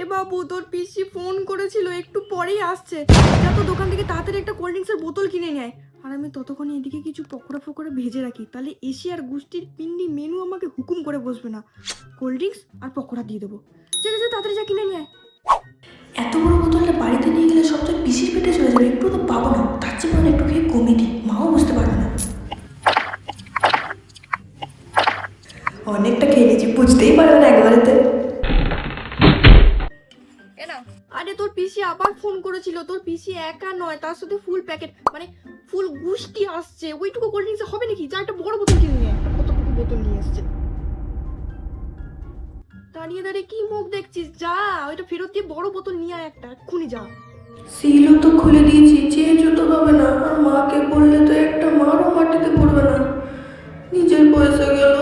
এ বাবু, তোর পিসি ফোন করেছিল, একটু পরেই আসছে। যা তো দোকান থেকে তাড়াতাড়ি একটা কোল্ড ড্রিঙ্কসের বোতল কিনে নেয়। আর আমি ততক্ষণে এদিকে কিছু পকোড়া ফকোড়া ভেজে রাখি, তাহলে এশিয়ার গোষ্ঠীর পিন্ডি মেনু আমাকে হুকুম করে বসবে না। কোল্ড ড্রিঙ্কস আর পকোড়া দিয়ে দেবো। যা যা যা, তাড়াতাড়ি যা কিনে নিয়ে আয়। এত বড় বোতলটা বাড়িতে নিয়ে গেলে সব তো পিসির পেটে চলে যাবে, একটু তো পাবো না। তার চেয়ে বরং একটু খেয়ে কমিয়ে দিই, মাও বুঝতে পারবে না। অনেকটা খেয়ে নিয়েছি, বুঝতেই পারবে না একবারেতে। আরে তোর পিসি আবার ফোন করেছিল। তোর পিসি একা নয়, তার সাথে ফুল প্যাকেট, মানে ফুল গুষ্টি আসছে। ওইটুকু কোল্ড ড্রিঙ্কস হবে নাকি? যা একটা বড় বোতল কিনে নিয়ে আয়। কতটুকু বোতল নিয়ে আসছে। দাঁড়িয়ে দাঁড়িয়ে কি মুখ দেখছিস? যা ওইটা ফেরত দিয়ে বড় বোতল নিয়ে আয় একটা, এক্ষুনি যা। সিলও তো খুলে দিয়েছি, চেঞ্জও তো হবে না। আর মাকে বললে তো একটা মারও মাটিতে পড়বে না। নিজের পয়সা গেল।